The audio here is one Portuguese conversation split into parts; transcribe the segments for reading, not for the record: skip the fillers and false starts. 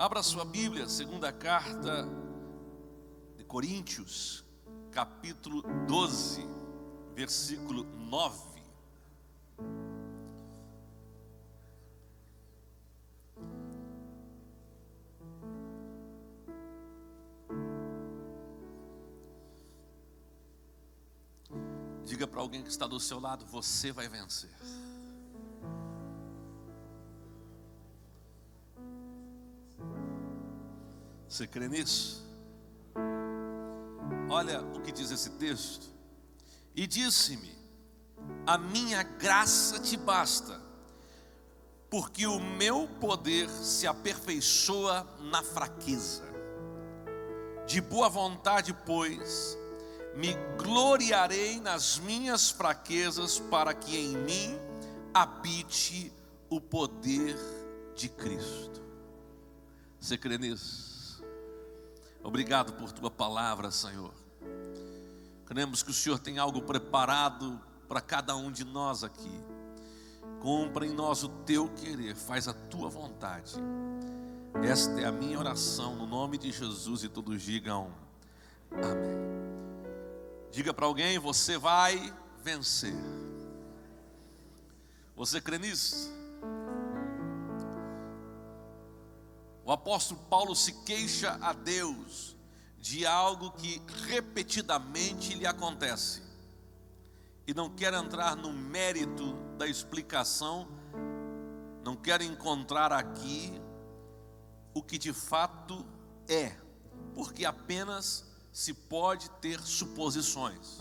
Abra sua Bíblia, segunda carta de Coríntios, capítulo 12, versículo 9. Diga para alguém que está do seu lado: você vai vencer. Você crê nisso? Olha o que diz esse texto. E disse-me: a minha graça te basta, porque o meu poder se aperfeiçoa na fraqueza. De boa vontade, pois, me gloriarei nas minhas fraquezas, para que em mim habite o poder de Cristo. Você crê nisso? Obrigado por tua palavra, Senhor. Cremos que o Senhor tem algo preparado para cada um de nós aqui. Cumpra em nós o teu querer, faz a tua vontade. Esta é a minha oração no nome de Jesus, e todos digam amém. Diga para alguém: você vai vencer. Você crê nisso? O apóstolo Paulo se queixa a Deus de algo que repetidamente lhe acontece, e não quer entrar no mérito da explicação, não quer encontrar aqui o que de fato é, porque apenas se pode ter suposições.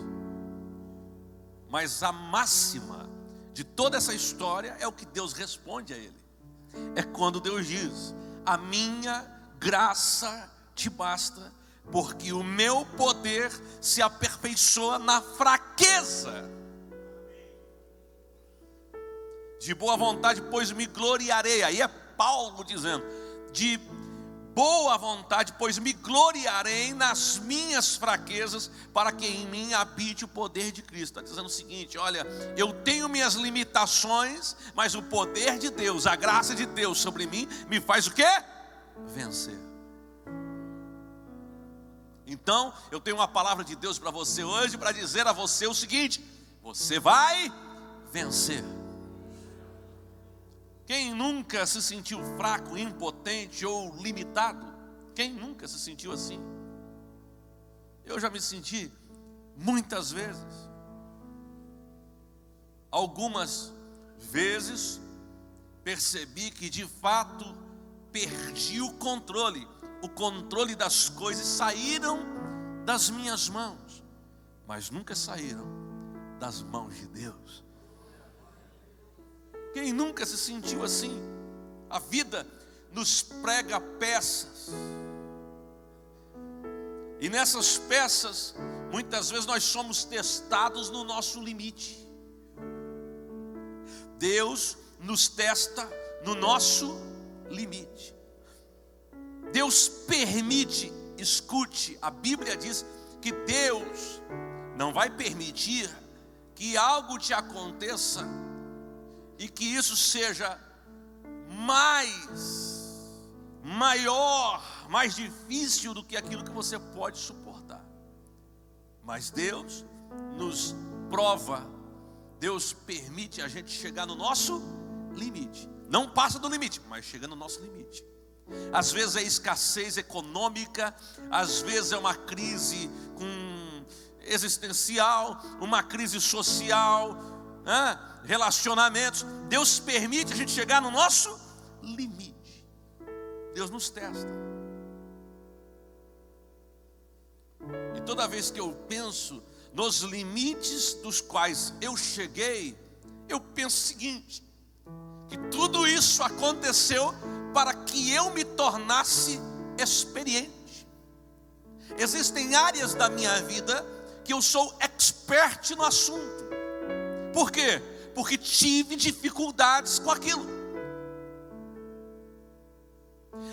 Mas a máxima de toda essa história é o que Deus responde a ele. É quando Deus diz: a minha graça te basta, porque o meu poder se aperfeiçoa na fraqueza. De boa vontade, pois me gloriarei. Aí é Paulo dizendo: de boa vontade, pois me gloriarei nas minhas fraquezas, para que em mim habite o poder de Cristo. Está dizendo o seguinte: olha, eu tenho minhas limitações, mas o poder de Deus, a graça de Deus sobre mim, me faz o quê? Vencer. Então, eu tenho uma palavra de Deus para você hoje, para dizer a você o seguinte: você vai vencer. Quem nunca se sentiu fraco, impotente ou limitado? Quem nunca se sentiu assim? Eu já me senti muitas vezes. Algumas vezes percebi que de fato perdi o controle das coisas saíram das minhas mãos, mas nunca saíram das mãos de Deus. Quem nunca se sentiu assim? A vida nos prega peças, e nessas peças, muitas vezes nós somos testados no nosso limite. Deus nos testa no nosso limite. Deus permite, escute, a Bíblia diz que Deus não vai permitir que algo te aconteça e que isso seja maior, mais difícil do que aquilo que você pode suportar. Mas Deus nos prova, Deus permite a gente chegar no nosso limite. Não passa do limite, mas chega no nosso limite. Às vezes é escassez econômica, às vezes é uma crise existencial, uma crise social, relacionamentos. Deus permite a gente chegar no nosso limite. Deus nos testa. E toda vez que eu penso nos limites dos quais eu cheguei, eu penso o seguinte: que tudo isso aconteceu para que eu me tornasse experiente. Existem áreas da minha vida que eu sou expert no assunto. Por quê? Porque tive dificuldades com aquilo.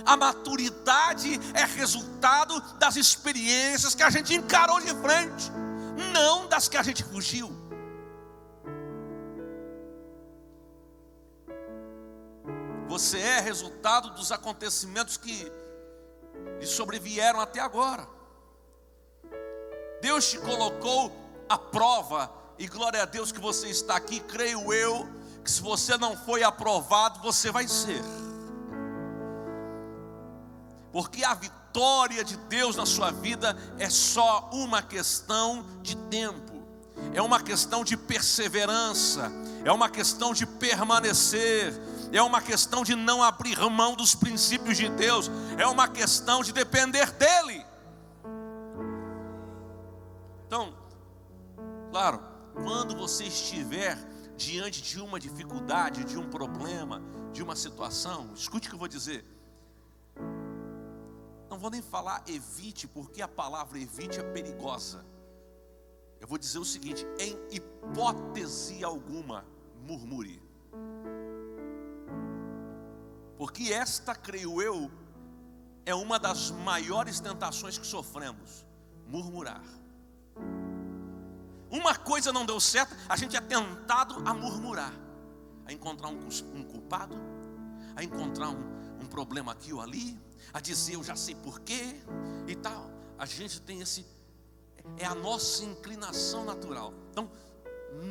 A maturidade é resultado das experiências que a gente encarou de frente, não das que a gente fugiu. Você é resultado dos acontecimentos que lhe sobrevieram até agora. Deus te colocou à prova, e glória a Deus que você está aqui. Creio eu que se você não foi aprovado, você vai ser. Porque a vitória de Deus na sua vida é só uma questão de tempo. É uma questão de perseverança, é uma questão de permanecer, é uma questão de não abrir mão dos princípios de Deus, é uma questão de depender dEle. Então, claro, quando você estiver diante de uma dificuldade, de um problema, de uma situação, escute o que eu vou dizer. Não vou nem falar evite, porque a palavra evite é perigosa. Eu vou dizer o seguinte: em hipótese alguma, murmure. Porque esta, creio eu, é uma das maiores tentações que sofremos: murmurar. Uma coisa não deu certo, a gente é tentado a murmurar, a encontrar um culpado, a encontrar um problema aqui ou ali, a dizer eu já sei porquê e tal. A gente tem é a nossa inclinação natural. Então,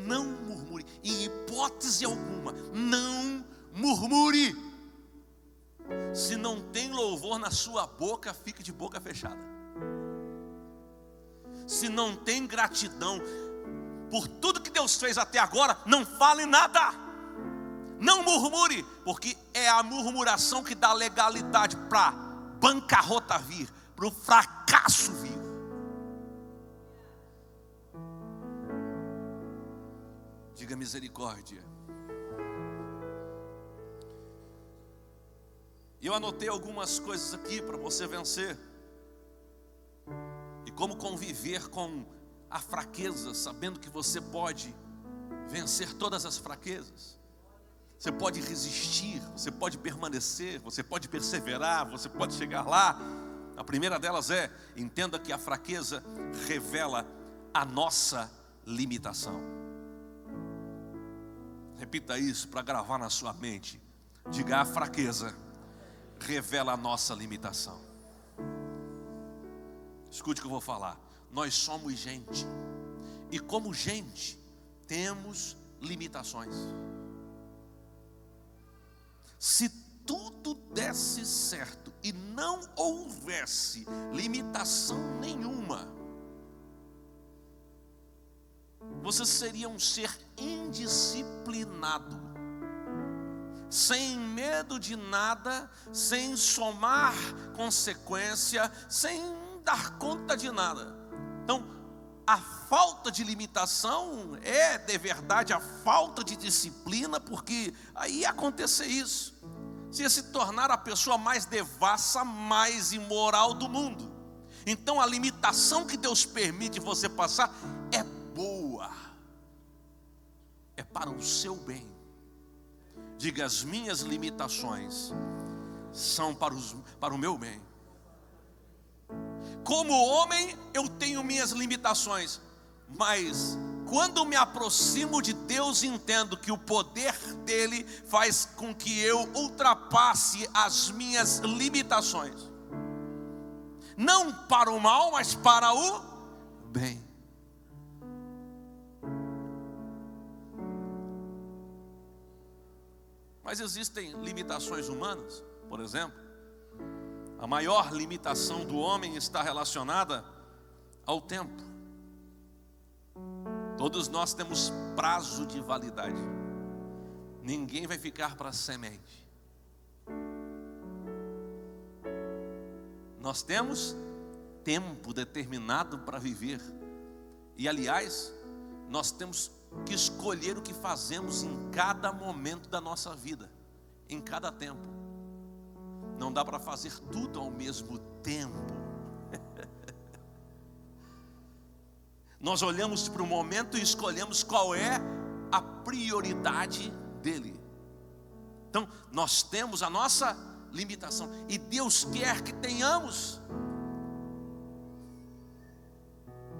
não murmure, em hipótese alguma, não murmure. Se não tem louvor na sua boca, fique de boca fechada. Se não tem gratidão por tudo que Deus fez até agora, não fale nada. Não murmure, porque é a murmuração que dá legalidade para bancarrota vir, para o fracasso vir. Diga misericórdia. Eu anotei algumas coisas aqui para você vencer. E como conviver com a fraqueza, sabendo que você pode vencer todas as fraquezas. Você pode resistir, você pode permanecer, você pode perseverar, você pode chegar lá. A primeira delas é: entenda que a fraqueza revela a nossa limitação. Repita isso para gravar na sua mente. Diga: a fraqueza revela a nossa limitação. Escute o que eu vou falar. Nós somos gente, e como gente temos limitações. Se tudo desse certo e não houvesse limitação nenhuma, você seria um ser indisciplinado, sem medo de nada, sem somar consequência, sem dar conta de nada. Então, a falta de limitação é, de verdade, a falta de disciplina, porque aí ia acontecer isso. Você ia se tornar a pessoa mais devassa, mais imoral do mundo. Então, a limitação que Deus permite você passar é boa, é para o seu bem. Diga: as minhas limitações são para o meu bem. Como homem, eu tenho minhas limitações, mas quando me aproximo de Deus, entendo que o poder dele faz com que eu ultrapasse as minhas limitações, não para o mal, mas para o bem. Mas existem limitações humanas. Por exemplo, a maior limitação do homem está relacionada ao tempo. Todos nós temos prazo de validade. Ninguém vai ficar para semente. Nós temos tempo determinado para viver. E aliás, nós temos que escolher o que fazemos em cada momento da nossa vida, em cada tempo. Não dá para fazer tudo ao mesmo tempo. Nós olhamos para o momento e escolhemos qual é a prioridade dele. Então, nós temos a nossa limitação, e Deus quer que tenhamos.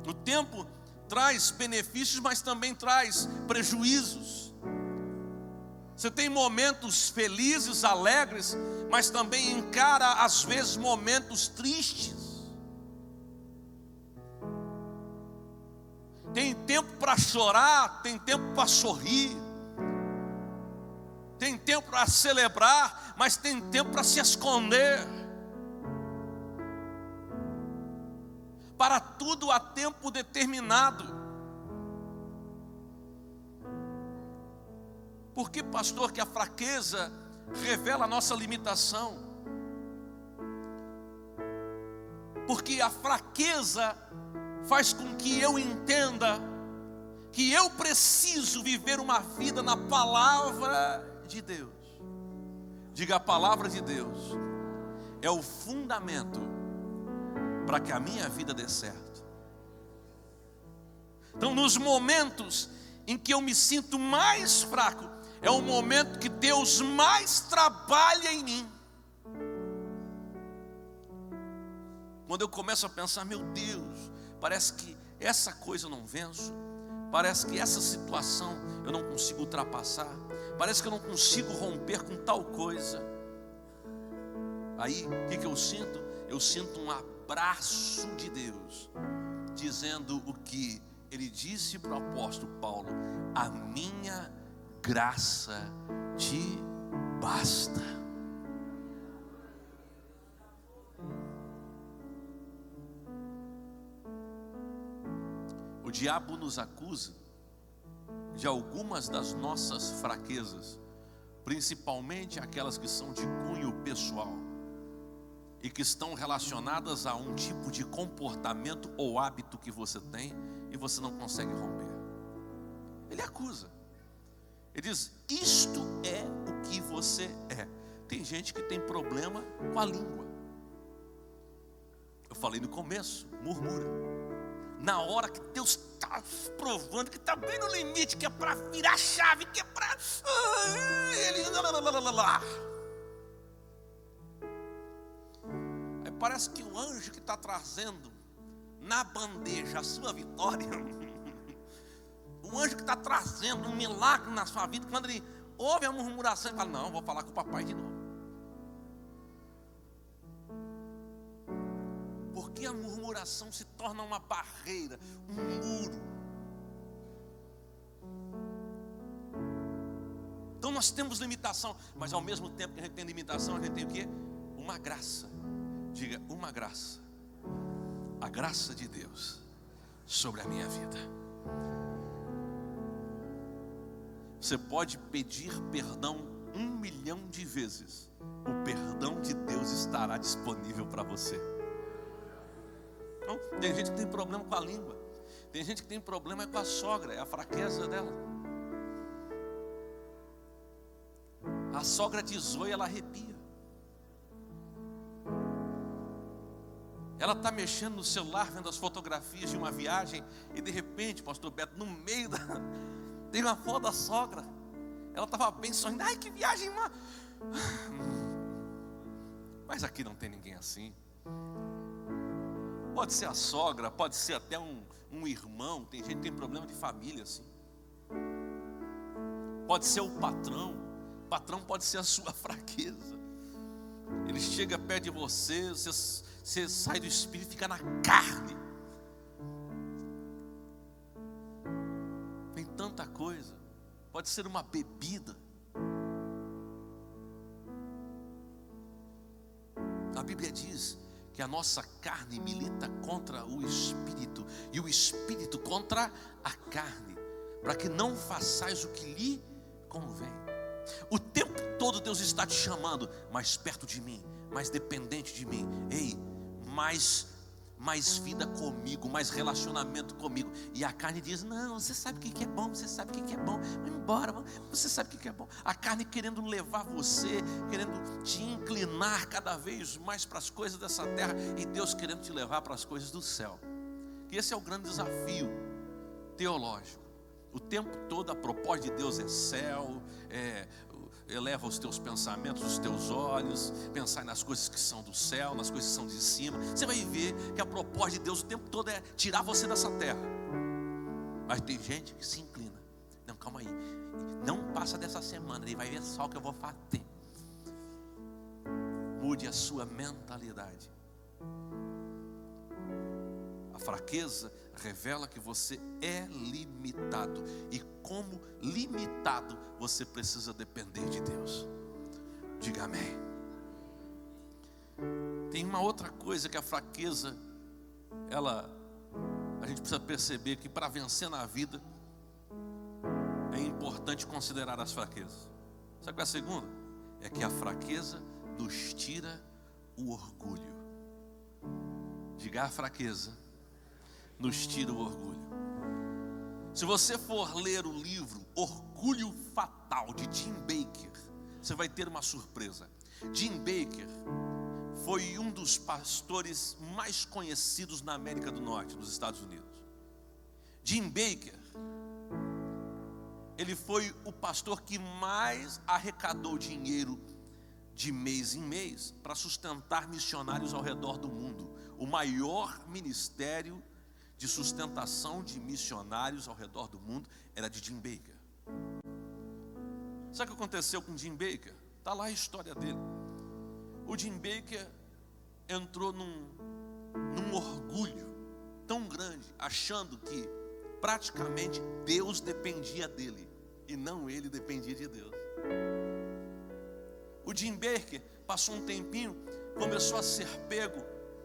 O tempo traz benefícios, mas também traz prejuízos. Você tem momentos felizes, alegres, mas também encara às vezes momentos tristes. Tem tempo para chorar, tem tempo para sorrir. Tem tempo para celebrar, mas tem tempo para se esconder. Para tudo há tempo determinado. Por que, pastor, que a fraqueza revela a nossa limitação? Porque a fraqueza faz com que eu entenda que eu preciso viver uma vida na palavra de Deus. Diga, a palavra de Deus é o fundamento para que a minha vida dê certo. Então, nos momentos em que eu me sinto mais fraco, é o momento que Deus mais trabalha em mim. Quando eu começo a pensar, meu Deus, parece que essa coisa eu não venço, parece que essa situação eu não consigo ultrapassar, parece que eu não consigo romper com tal coisa. Aí, o que eu sinto? Eu sinto um abraço de Deus, dizendo o que Ele disse para o apóstolo Paulo: a minha graça te basta. O diabo nos acusa de algumas das nossas fraquezas, principalmente aquelas que são de cunho pessoal e que estão relacionadas a um tipo de comportamento ou hábito que você tem e você não consegue romper. Ele acusa. Ele diz: isto é o que você é. Tem gente que tem problema com a língua. Eu falei no começo, murmura. Na hora que Deus está provando que está bem no limite, que é para virar a chave, que é para... Ele... Aí parece que o anjo que está trazendo na bandeja a sua vitória, o anjo que está trazendo um milagre na sua vida, quando ele ouve a murmuração, ele fala: não, vou falar com o papai de novo. Porque a murmuração se torna uma barreira, um muro. Então nós temos limitação, mas ao mesmo tempo que a gente tem limitação, a gente tem o quê? Uma graça. Diga, uma graça. A graça de Deus sobre a minha vida. Você pode pedir perdão 1 milhão de vezes, o perdão de Deus estará disponível para você. Não, tem gente que tem problema com a língua, tem gente que tem problema com a sogra, é a fraqueza dela. A sogra te zoa e ela arrepia. Ela está mexendo no celular, vendo as fotografias de uma viagem, e de repente, pastor Beto, no meio da... tem uma foto da sogra. Ela estava bem sorrindo. Ai, que viagem, mano. Mas aqui não tem ninguém assim. Pode ser a sogra, pode ser até um irmão. Tem gente que tem problema de família assim. Pode ser o patrão. O patrão pode ser a sua fraqueza. Ele chega perto de você, você sai do espírito e fica na carne. Tem tanta coisa. Pode ser uma bebida. A Bíblia diz que a nossa carne milita contra o espírito e o espírito contra a carne, para que não façais o que lhe convém. O tempo todo Deus está te chamando mais perto de mim, mais dependente de mim. Ei, mais vida comigo, mais relacionamento comigo. E a carne diz: não, você sabe o que é bom, você sabe o que é bom, vai embora, você sabe o que é bom. A carne querendo levar você, querendo te inclinar cada vez mais para as coisas dessa terra, e Deus querendo te levar para as coisas do céu. E esse é o grande desafio teológico. O tempo todo a proposta de Deus é céu, eleva os teus pensamentos, os teus olhos, pensar nas coisas que são do céu, nas coisas que são de cima. Você vai ver que a proposta de Deus o tempo todo é tirar você dessa terra. Mas tem gente que se inclina. Não, calma aí, Não passa dessa semana, ele vai ver só o que eu vou fazer. Mude a sua mentalidade. A fraqueza revela que você é limitado. E como limitado, você precisa depender de Deus. Diga amém. Tem uma outra coisa que a fraqueza, a gente precisa perceber que para vencer na vida, é importante considerar as fraquezas. Sabe qual é a segunda? É que a fraqueza nos tira o orgulho. Diga, a fraqueza nos tira o orgulho. Se você for ler o livro Orgulho Fatal, de Jim Bakker, você vai ter uma surpresa. Jim Bakker foi um dos pastores mais conhecidos na América do Norte, nos Estados Unidos. Jim Bakker, ele foi o pastor que mais arrecadou dinheiro de mês em mês para sustentar missionários ao redor do mundo. O maior ministério de sustentação de missionários ao redor do mundo era de Jim Bakker. Sabe o que aconteceu com Jim Bakker? Está lá a história dele. O Jim Bakker entrou num orgulho tão grande, achando que praticamente Deus dependia dele e não ele dependia de Deus. O Jim Bakker passou um tempinho, começou a ser pego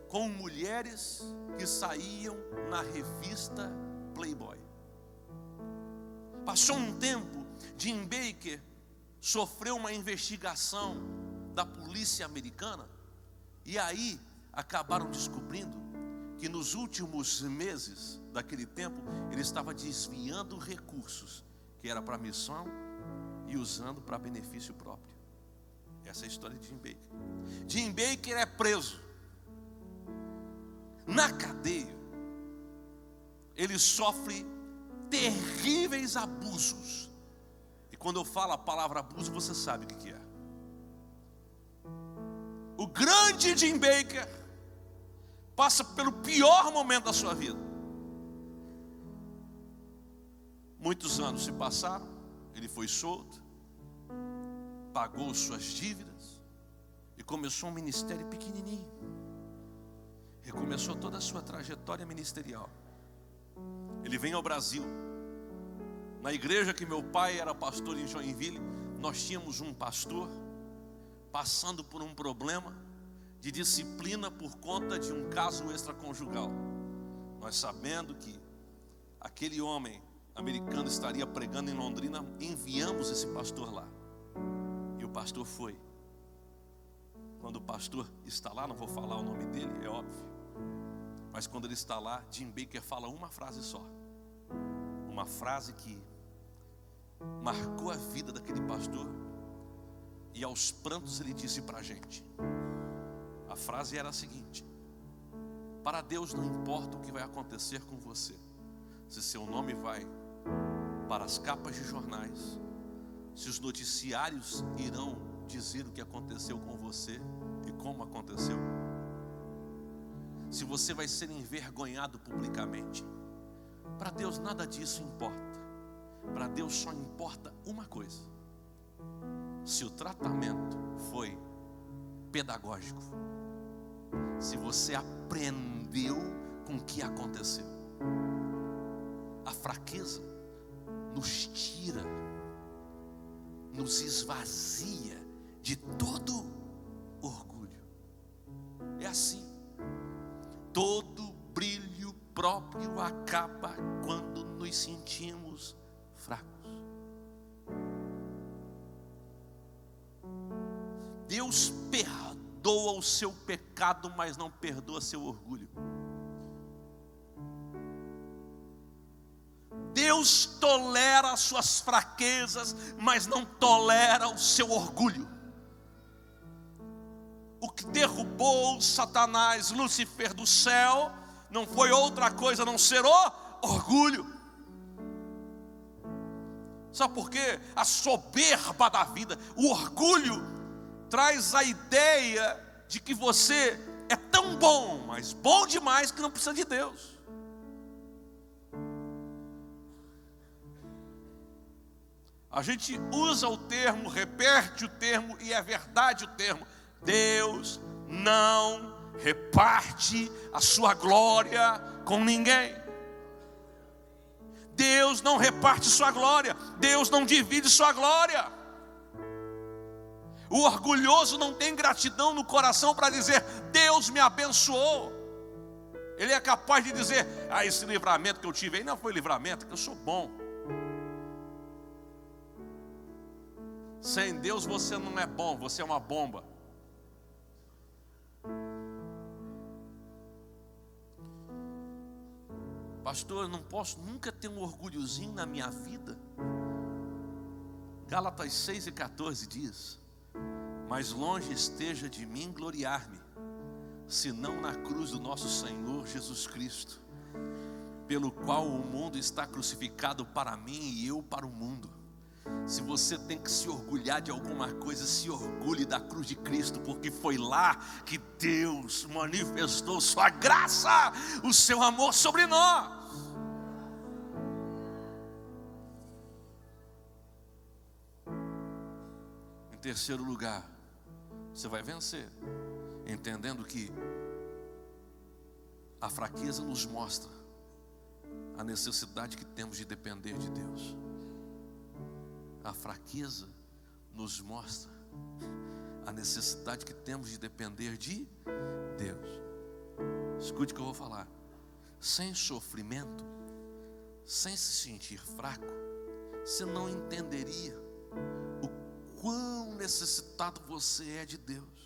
com mulheres que saíam na revista Playboy. Passou um tempo, Jim Bakker sofreu uma investigação da polícia americana, e aí acabaram descobrindo que nos últimos meses daquele tempo ele estava desviando recursos que era para missão e usando para benefício próprio. Essa é a história de Jim Bakker. Jim Bakker é preso. Na cadeia, ele sofre terríveis abusos. E quando eu falo a palavra abuso, você sabe o que é. O grande Jim Bakker passa pelo pior momento da sua vida. Muitos anos se passaram, ele foi solto, pagou suas dívidas e começou um ministério pequenininho. Recomeçou toda a sua trajetória ministerial. Ele vem ao Brasil. Na igreja que meu pai era pastor em Joinville, nós tínhamos um pastor passando por um problema de disciplina por conta de um caso extraconjugal. Nós, sabendo que aquele homem americano estaria pregando em Londrina, enviamos esse pastor lá. E o pastor foi. Quando o pastor está lá, não vou falar o nome dele, é óbvio, mas quando ele está lá, Jim Bakker fala uma frase só, uma frase que marcou a vida daquele pastor, e aos prantos ele disse para a gente, a frase era a seguinte: para Deus não importa o que vai acontecer com você, se seu nome vai para as capas de jornais, se os noticiários irão dizer o que aconteceu com você e como aconteceu, se você vai ser envergonhado publicamente, para Deus nada disso importa. Para Deus só importa uma coisa: se o tratamento foi pedagógico, se você aprendeu com o que aconteceu. A fraqueza nos tira, nos esvazia de todo orgulho. É assim. Todo brilho próprio acaba quando nos sentimos fracos. Deus perdoa o seu pecado, mas não perdoa seu orgulho. Deus tolera as suas fraquezas, mas não tolera o seu orgulho. O que derrubou Satanás, Lúcifer, do céu, não foi outra coisa a não ser o orgulho. Sabe por quê? A soberba da vida, o orgulho traz a ideia de que você é tão bom, mas bom demais que não precisa de Deus. A gente usa o termo, repete o termo e é verdade o termo. Deus não reparte a sua glória com ninguém. Deus não reparte sua glória. Deus não divide sua glória. O orgulhoso não tem gratidão no coração para dizer: Deus me abençoou. Ele é capaz de dizer: esse livramento que eu tive aí não foi livramento, que eu sou bom. Sem Deus você não é bom, você é uma bomba. Pastor, eu não posso nunca ter um orgulhozinho na minha vida. Gálatas 6:14 diz: mas longe esteja de mim gloriar-me, senão na cruz do nosso Senhor Jesus Cristo, pelo qual o mundo está crucificado para mim e eu para o mundo. Se você tem que se orgulhar de alguma coisa, se orgulhe da cruz de Cristo, porque foi lá que Deus manifestou sua graça, o seu amor sobre nós. Em terceiro lugar, você vai vencer, entendendo que a fraqueza nos mostra a necessidade que temos de depender de Deus. A fraqueza nos mostra a necessidade que temos de depender de Deus. Escute o que eu vou falar. Sem sofrimento, sem se sentir fraco, você não entenderia o quão necessitado você é de Deus.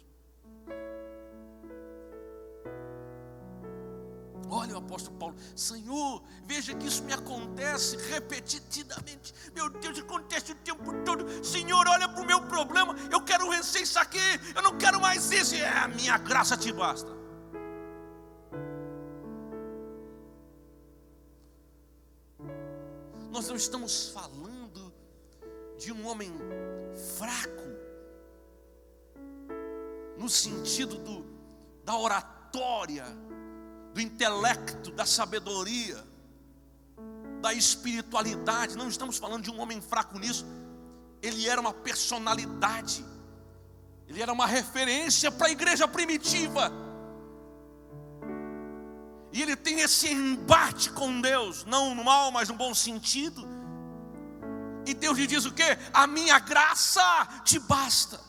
Olha o apóstolo Paulo: Senhor, veja que isso me acontece repetidamente. Meu Deus, acontece o tempo todo. Senhor, olha para o meu problema. Eu quero vencer isso aqui. Eu não quero mais isso. A minha graça te basta. Nós não estamos falando de um homem fraco, no sentido da oratória, do intelecto, da sabedoria, da espiritualidade. Não estamos falando de um homem fraco nisso. Ele era uma personalidade, ele era uma referência para a igreja primitiva, e ele tem esse embate com Deus, não no mal, mas no bom sentido. E Deus lhe diz o quê? A minha graça te basta.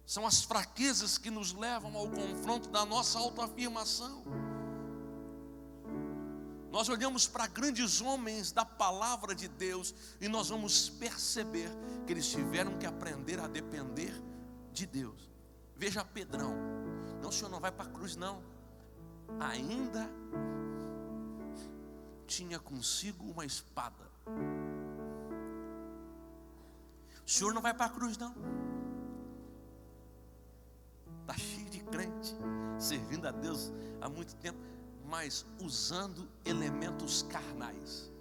São as fraquezas que nos levam ao confronto da nossa autoafirmação. Nós olhamos para grandes homens da palavra de Deus e nós vamos perceber que eles tiveram que aprender a depender de Deus. Veja Pedrão. Não, o senhor não vai para a cruz não. Ainda tinha consigo uma espada. O senhor não vai para a cruz não. Está cheio de crente, servindo a Deus há muito tempo, mas usando elementos carnais.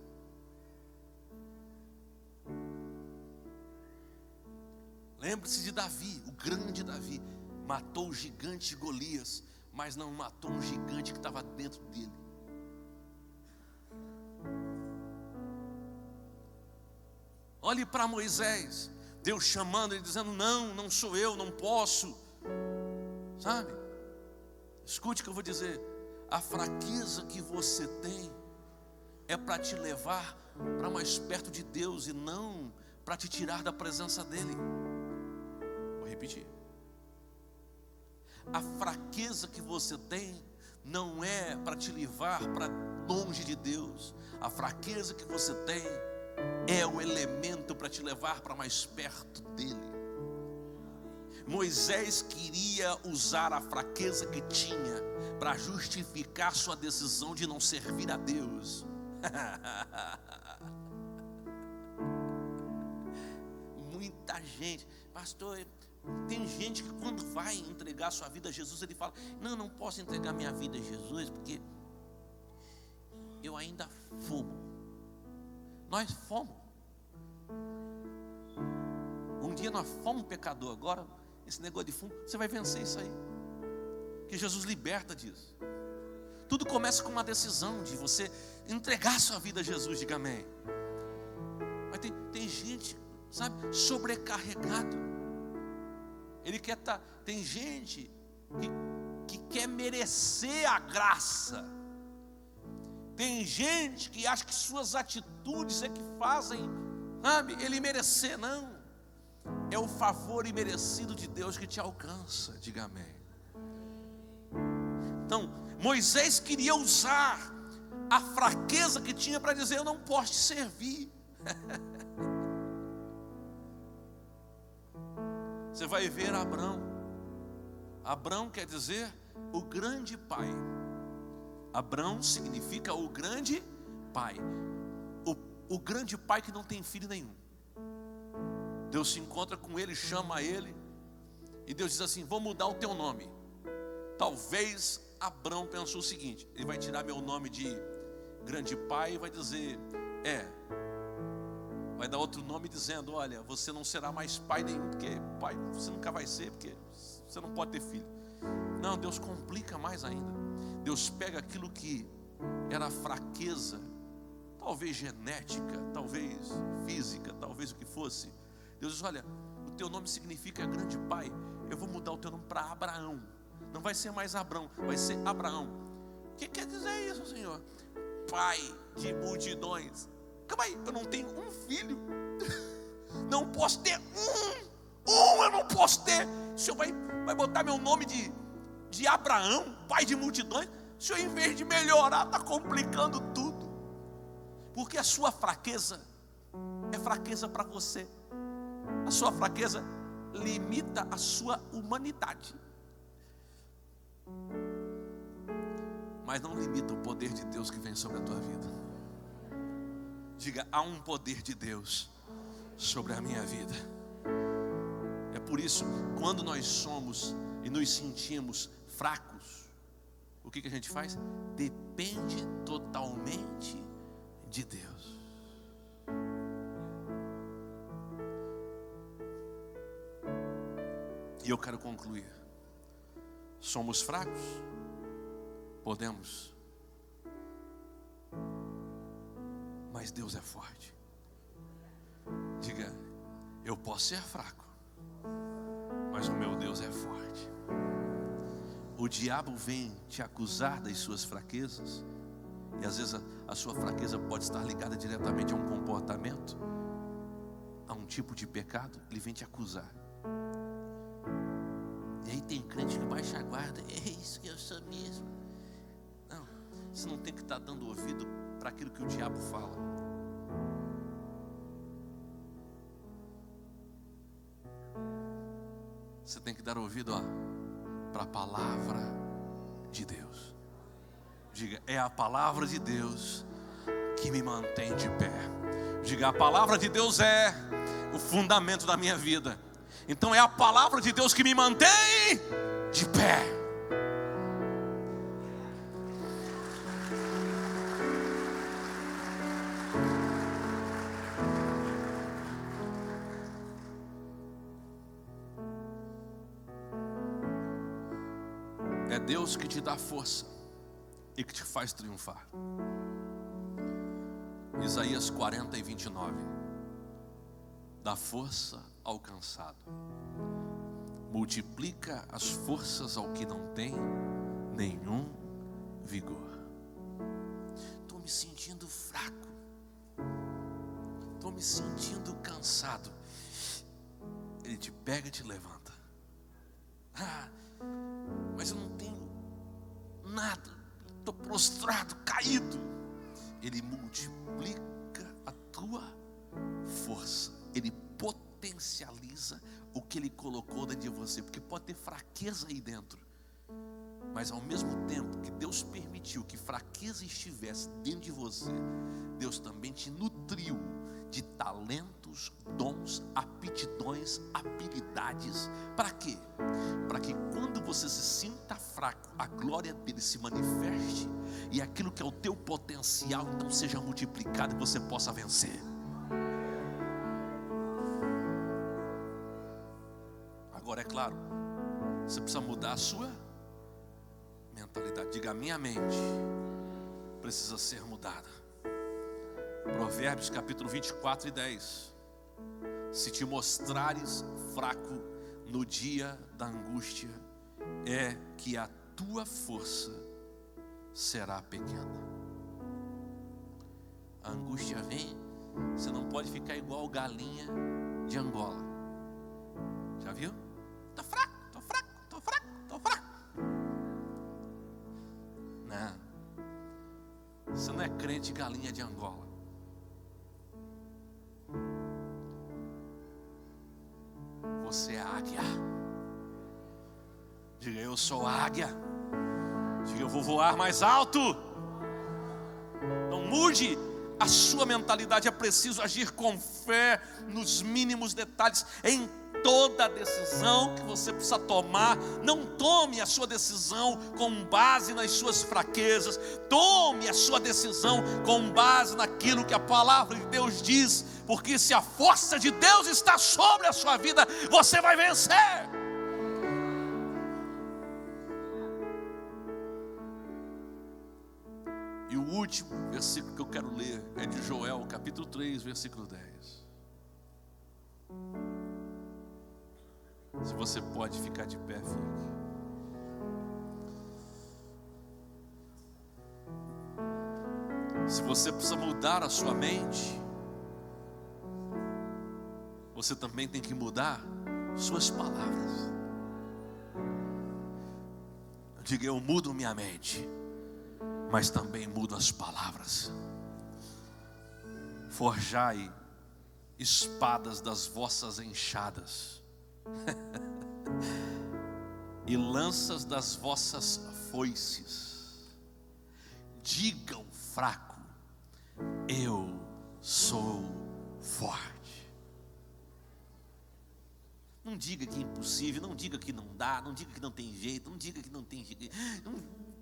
Lembre-se de Davi, o grande Davi. Matou o gigante Golias, mas não matou um gigante que estava dentro dele. Olhe para Moisés, Deus chamando ele, dizendo: não sou eu, não posso. Sabe? Escute o que eu vou dizer. A fraqueza que você tem é para te levar para mais perto de Deus e não para te tirar da presença dele. Vou repetir. A fraqueza que você tem não é para te levar para longe de Deus. A fraqueza que você tem é o elemento para te levar para mais perto dele. Moisés queria usar a fraqueza que tinha para justificar sua decisão de não servir a Deus. Muita gente, pastor, tem gente que quando vai entregar sua vida a Jesus, ele fala: não posso entregar minha vida a Jesus porque eu ainda fumo. Nós fomos. Um dia nós fomos pecador, agora esse negócio de fumo, você vai vencer isso aí, que Jesus liberta disso. Tudo começa com uma decisão de você entregar sua vida a Jesus, diga amém. Mas tem gente, sabe, sobrecarregado. Ele quer estar. Tem gente que quer merecer a graça. Tem gente que acha que suas atitudes é que fazem, sabe, ele merecer. Não, é o favor imerecido de Deus que te alcança, diga amém. Então, Moisés queria usar a fraqueza que tinha para dizer: eu não posso te servir. Você vai ver Abrão. Abrão quer dizer o grande pai. Abrão significa o grande pai. O grande pai que não tem filho nenhum. Deus se encontra com ele, chama ele, e Deus diz assim: vou mudar o teu nome. Talvez Abrão pensou o seguinte: ele vai tirar meu nome de grande pai e vai dizer, vai dar outro nome dizendo: olha, você não será mais pai nenhum, porque pai você nunca vai ser, porque você não pode ter filho. Não, Deus complica mais ainda. Deus pega aquilo que era fraqueza, talvez genética, talvez física, talvez o que fosse. Deus diz: olha, o teu nome significa grande pai, eu vou mudar o teu nome para Abraão. Não vai ser mais Abrão, vai ser Abraão. O que quer dizer isso, Senhor? Pai de multidões. Calma aí, eu não tenho um filho. Não posso ter eu não posso ter. O Senhor vai botar meu nome de Abraão, pai de multidões. O Senhor, em vez de melhorar, está complicando tudo. Porque a sua fraqueza é fraqueza para você. A sua fraqueza limita a sua humanidade, mas não limita o poder de Deus que vem sobre a tua vida. Diga: há um poder de Deus sobre a minha vida. É por isso, quando nós somos e nos sentimos fracos, o que a gente faz? Depende totalmente de Deus. E eu quero concluir. Somos fracos? Podemos. Mas Deus é forte. Diga: eu posso ser fraco, mas o meu Deus é forte. O diabo vem te acusar das suas fraquezas, e às vezes a sua fraqueza pode estar ligada diretamente a um comportamento, a um tipo de pecado. Ele vem te acusar. E aí tem crente que baixa a guarda: é isso que eu sou mesmo. Não, você não tem que estar dando ouvido para aquilo que o diabo fala. Você tem que dar ouvido para a palavra de Deus. Diga: é a palavra de Deus que me mantém de pé. Diga: a palavra de Deus é o fundamento da minha vida. Então é a palavra de Deus que me mantém de pé. É Deus que te dá força e que te faz triunfar. Isaías 40:29. Dá força ao cansado, multiplica as forças ao que não tem nenhum vigor. Estou me sentindo fraco, estou me sentindo cansado. Ele te pega e te levanta. Mas eu não tenho nada, estou prostrado, caído. Ele multiplica a tua força. Ele potencializa o que Ele colocou dentro de você. Porque pode ter fraqueza aí dentro, mas ao mesmo tempo que Deus permitiu que fraqueza estivesse dentro de você, Deus também te nutriu de talentos, dons, aptidões, habilidades. Para quê? Para que quando você se sinta fraco, a glória dele se manifeste, e aquilo que é o teu potencial então seja multiplicado e você possa vencer. Agora, é claro, você precisa mudar a sua mentalidade. Diga: a minha mente precisa ser mudada. Provérbios capítulo 24 e 10. Se te mostrares fraco no dia da angústia, é que a tua força será pequena. A angústia vem, você não pode ficar igual galinha de Angola. Já viu? Tô fraco, tô fraco, tô fraco, tô fraco. Não. Você não é crente galinha de Angola. Você é águia. Diga: eu sou águia. Diga: eu vou voar mais alto. Não mude a sua mentalidade. É preciso agir com fé nos mínimos detalhes. Em toda decisão que você precisa tomar, não tome a sua decisão com base nas suas fraquezas. Tome a sua decisão com base naquilo que a palavra de Deus diz. Porque se a força de Deus está sobre a sua vida, você vai vencer. E o último versículo que eu quero ler é de Joel, capítulo 3, versículo 10. Se você pode ficar de pé, fique. Se você precisa mudar a sua mente, você também tem que mudar suas palavras. Diga: eu mudo minha mente, mas também mudo as palavras. Forjai espadas das vossas enxadas e lanças das vossas foices. Diga ao fraco: eu sou forte. Não diga que é impossível, não diga que não dá, não diga que não tem jeito, não diga que não tem jeito. Não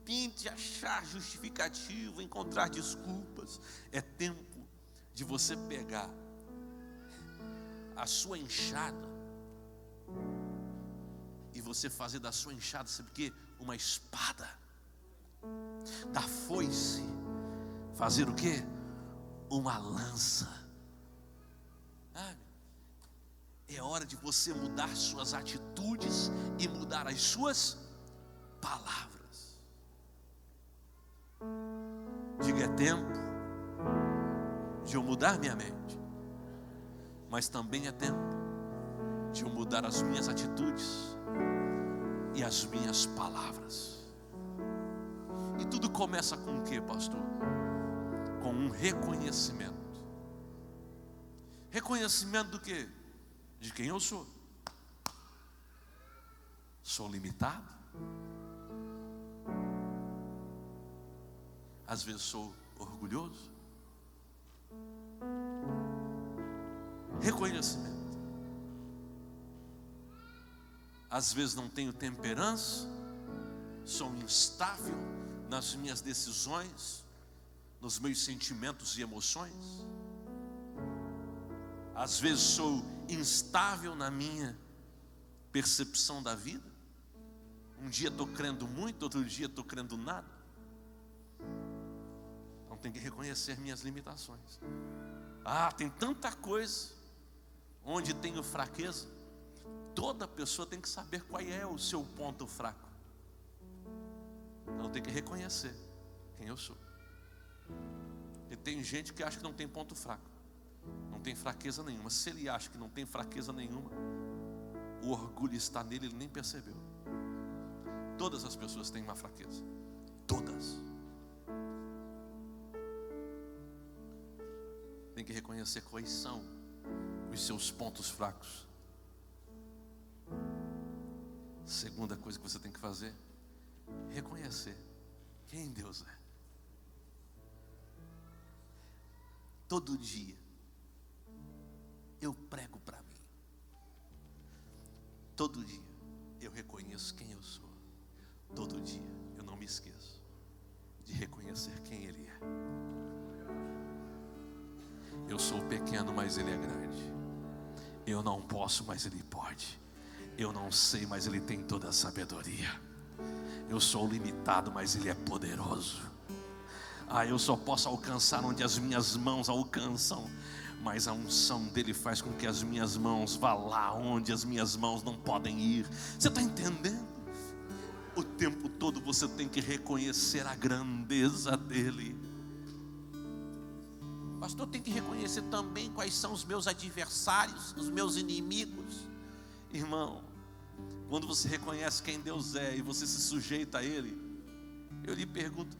tente achar justificativa, encontrar desculpas. É tempo de você pegar a sua enxada e você fazer da sua enxada, sabe o quê? Uma espada. Da foice, fazer o quê? Uma lança. É hora de você mudar suas atitudes e mudar as suas palavras. Diga: é tempo de eu mudar minha mente, mas também é tempo de eu mudar as minhas atitudes e as minhas palavras. E tudo começa com o que, pastor? Com um reconhecimento. Reconhecimento do quê? De quem eu sou. Sou limitado. Às vezes sou orgulhoso. Reconhecimento. Às vezes não tenho temperança. Sou instável nas minhas decisões, nos meus sentimentos e emoções. Às vezes sou instável na minha percepção da vida. Um dia estou crendo muito, outro dia estou crendo nada. Então tenho que reconhecer minhas limitações. Tem tanta coisa onde tenho fraqueza. Toda pessoa tem que saber qual é o seu ponto fraco. Então eu tenho que reconhecer quem eu sou. E tem gente que acha que não tem ponto fraco, não tem fraqueza nenhuma. Se ele acha que não tem fraqueza nenhuma, o orgulho está nele, ele nem percebeu. Todas as pessoas têm uma fraqueza. Todas. Tem que reconhecer quais são os seus pontos fracos. Segunda coisa que você tem que fazer: reconhecer quem Deus é. Todo dia eu prego para mim. Todo dia eu reconheço quem eu sou. Todo dia eu não me esqueço de reconhecer quem Ele é. Eu sou pequeno, mas Ele é grande. Eu não posso, mas Ele pode. Eu não sei, mas Ele tem toda a sabedoria. Eu sou limitado, mas Ele é poderoso. Eu só posso alcançar onde as minhas mãos alcançam, mas a unção dele faz com que as minhas mãos vá lá onde as minhas mãos não podem ir. Você está entendendo? O tempo todo você tem que reconhecer a grandeza dele. Pastor, tem que reconhecer também quais são os meus adversários, os meus inimigos. Irmão, quando você reconhece quem Deus é e você se sujeita a Ele, eu lhe pergunto,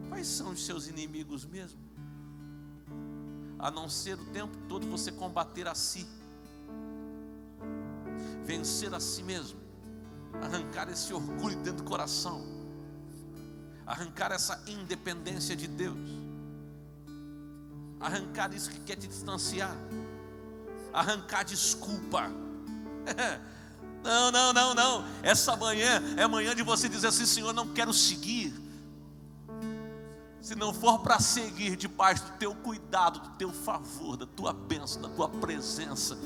quais são os seus inimigos mesmo? A não ser o tempo todo você combater a si, vencer a si mesmo, arrancar esse orgulho dentro do coração, arrancar essa independência de Deus, arrancar isso que quer te distanciar, arrancar desculpa. Não. Essa manhã é manhã de você dizer assim: Senhor, não quero seguir. Se não for para seguir debaixo do teu cuidado, do teu favor, da tua bênção, da tua presença,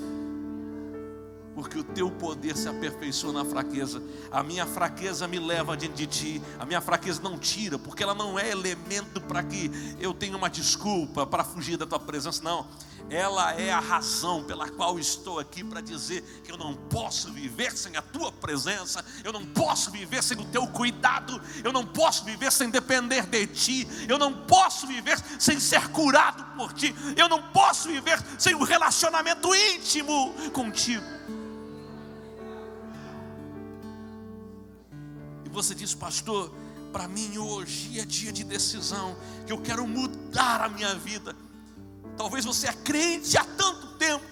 porque o teu poder se aperfeiçoa na fraqueza. A minha fraqueza me leva diante de ti. A minha fraqueza não tira, porque ela não é elemento para que eu tenha uma desculpa para fugir da tua presença, não. Ela é a razão pela qual estou aqui, para dizer que eu não posso viver sem a tua presença, eu não posso viver sem o teu cuidado, eu não posso viver sem depender de ti, eu não posso viver sem ser curado por ti, eu não posso viver sem um relacionamento íntimo contigo. E você diz: pastor, para mim hoje é dia de decisão, que eu quero mudar a minha vida. Talvez você é crente há tanto tempo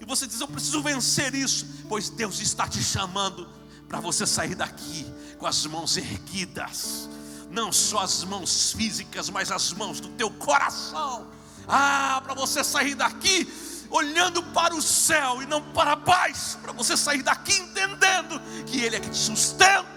e você diz: eu preciso vencer isso. Pois Deus está te chamando para você sair daqui com as mãos erguidas, não só as mãos físicas, mas as mãos do teu coração. Para você sair daqui olhando para o céu e não para baixo, para você sair daqui entendendo que Ele é que te sustenta,